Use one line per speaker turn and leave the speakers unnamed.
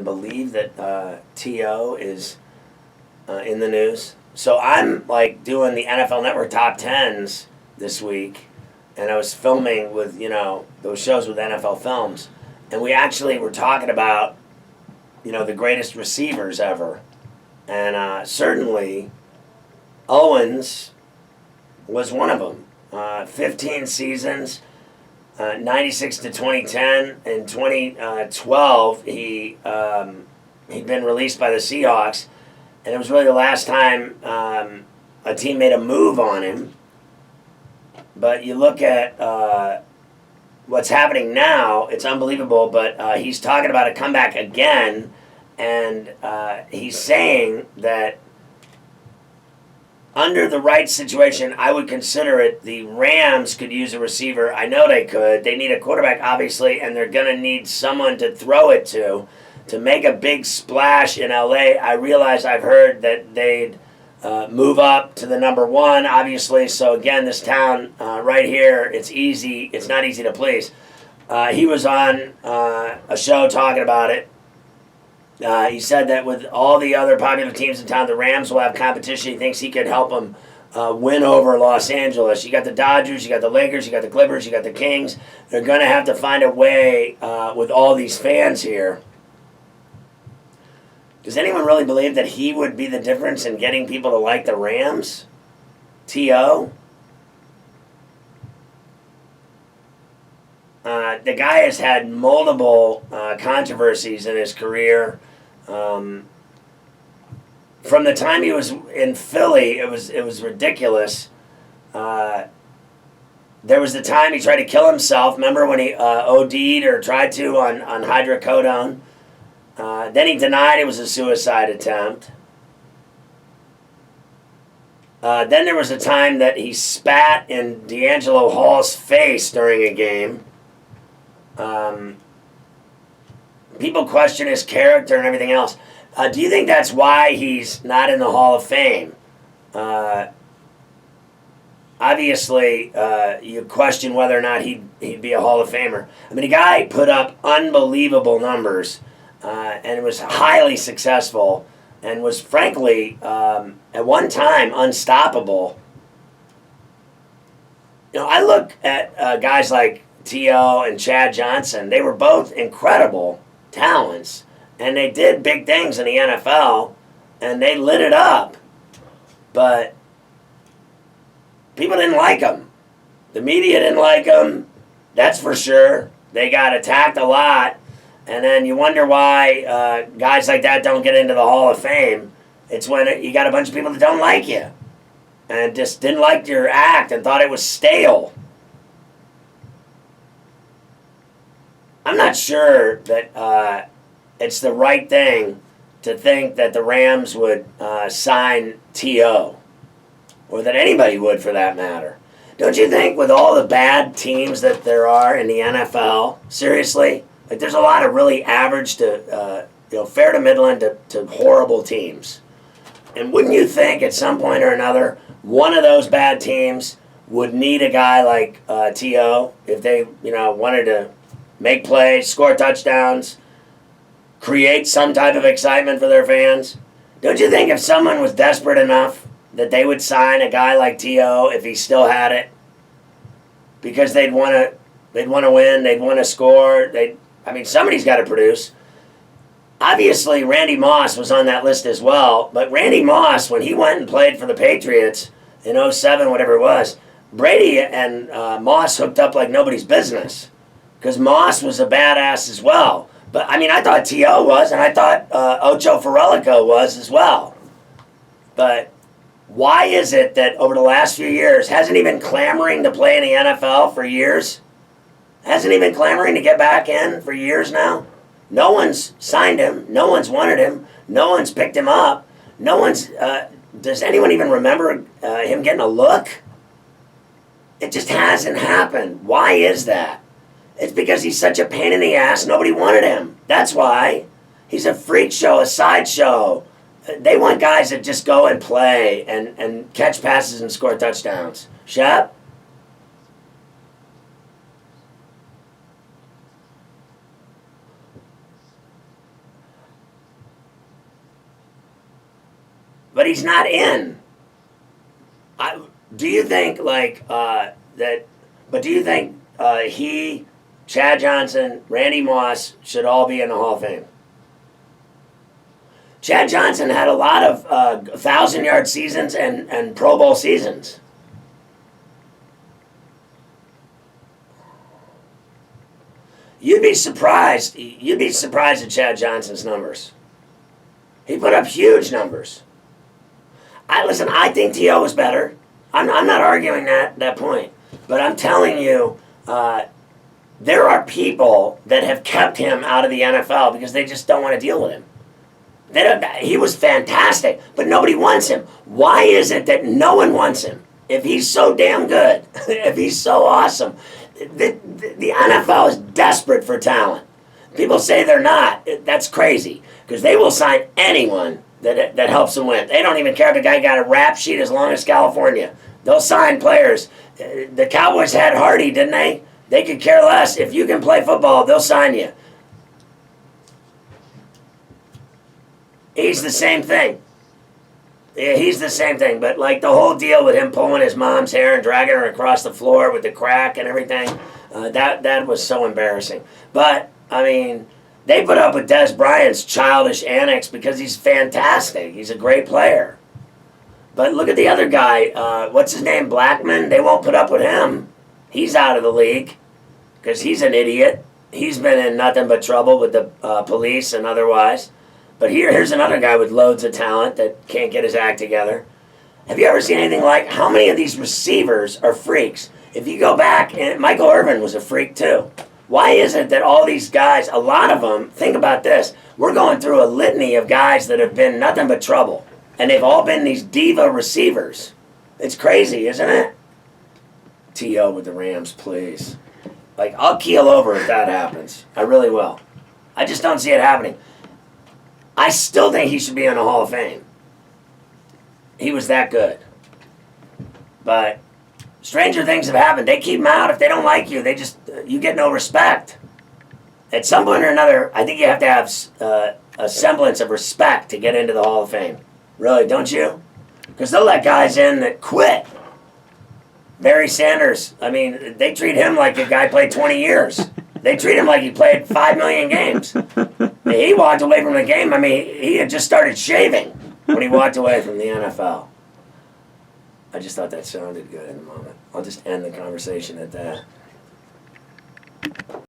believe that T.O. is in the news? So I'm like doing the NFL Network top 10s this week, and I was filming with, those shows with NFL Films, and we actually were talking about, the greatest receivers ever. And certainly Owens was one of them. 15 seasons, 96 to 2010. In 2012, he'd been released by the Seahawks, and it was really the last time a team made a move on him. But you look at what's happening now, it's unbelievable, but he's talking about a comeback again, and he's saying that under the right situation, I would consider it. The Rams could use a receiver. I know they could. They need a quarterback, obviously, and they're going to need someone to throw it to make a big splash in LA. I realize I've heard that they'd move up to the number one, obviously. So, again, this town right here, it's easy. It's not easy to please. He was on a show talking about it. He said that with all the other popular teams in town, the Rams will have competition. He thinks he could help them win over Los Angeles. You got the Dodgers, you got the Lakers, you got the Clippers, you got the Kings. They're going to have to find a way with all these fans here. Does anyone really believe that he would be the difference in getting people to like the Rams? T.O.? The guy has had multiple controversies in his career. From the time he was in Philly, it was ridiculous. There was the time he tried to kill himself. Remember when he OD'd or tried to on hydrocodone? Then he denied it was a suicide attempt. Then there was a time that he spat in D'Angelo Hall's face during a game. People question his character and everything else. Do you think that's why he's not in the Hall of Fame? Obviously, you question whether or not he'd be a Hall of Famer. I mean, the guy put up unbelievable numbers and was highly successful and was, frankly, at one time, unstoppable. I look at guys like T.O. and Chad Johnson. They were both incredible talents, and they did big things in the NFL, and they lit it up. But people didn't like them. The media didn't like them, that's for sure. They got attacked a lot, and then you wonder why guys like that don't get into the Hall of Fame. It's when you got a bunch of people that don't like you and just didn't like your act and thought it was stale. I'm not sure that it's the right thing to think that the Rams would sign T.O. or that anybody would, for that matter. Don't you think with all the bad teams that there are in the NFL, seriously, like there's a lot of really average to fair to middling to horrible teams. And wouldn't you think at some point or another one of those bad teams would need a guy like T.O. if they wanted to make plays, score touchdowns, create some type of excitement for their fans? Don't you think if someone was desperate enough that they would sign a guy like T.O. if he still had it? Because they'd want to win, they'd want to score. Somebody's got to produce. Obviously, Randy Moss was on that list as well. But Randy Moss, when he went and played for the Patriots in 2007, whatever it was, Brady and Moss hooked up like nobody's business. Because Moss was a badass as well. But, I thought T.O. was, and I thought Ocho Ferrall was as well. But why is it that over the last few years, hasn't he been clamoring to play in the NFL for years? Hasn't he been clamoring to get back in for years now? No one's signed him. No one's wanted him. No one's picked him up. No one's... does anyone even remember him getting a look? It just hasn't happened. Why is that? It's because he's such a pain in the ass, nobody wanted him. That's why. He's a freak show, a sideshow. They want guys that just go and play and catch passes and score touchdowns. Shep? he's not in. Do you think that? But do you think he, Chad Johnson, Randy Moss should all be in the Hall of Fame? Chad Johnson had a lot of 1,000-yard seasons and Pro Bowl seasons. You'd be surprised. You'd be surprised at Chad Johnson's numbers. He put up huge numbers. I think T.O. was better. I'm not arguing that point. But I'm telling you, there are people that have kept him out of the NFL because they just don't want to deal with him. He was fantastic, but nobody wants him. Why is it that no one wants him? If he's so damn good, if he's so awesome, the NFL is desperate for talent. People say they're not. That's crazy because they will sign anyone that helps them win. They don't even care if the guy got a rap sheet as long as California. They'll sign players. The Cowboys had Hardy, didn't they? They could care less. If you can play football, they'll sign you. He's the same thing. Yeah, he's the same thing. But like the whole deal with him pulling his mom's hair and dragging her across the floor with the crack and everything, that was so embarrassing. But, I mean, they put up with Des Bryant's childish antics because he's fantastic. He's a great player. But look at the other guy. What's his name? Blackman? They won't put up with him. He's out of the league because he's an idiot. He's been in nothing but trouble with the police and otherwise. But here's another guy with loads of talent that can't get his act together. Have you ever seen anything like how many of these receivers are freaks? If you go back, and Michael Irvin was a freak too. Why is it that all these guys, a lot of them, think about this, we're going through a litany of guys that have been nothing but trouble. And they've all been these diva receivers. It's crazy, isn't it? T.O. with the Rams, please. Like, I'll keel over if that happens. I really will. I just don't see it happening. I still think he should be in the Hall of Fame. He was that good. But stranger things have happened. They keep him out. If they don't like you, you get no respect. At some point or another, I think you have to have a semblance of respect to get into the Hall of Fame. Really, don't you? Because they'll let guys in that quit. Barry Sanders, I mean, they treat him like a guy played 20 years. They treat him like he played 5 million games. He walked away from the game. I mean, he had just started shaving when he walked away from the NFL. I just thought that sounded good in the moment. I'll just end the conversation at that.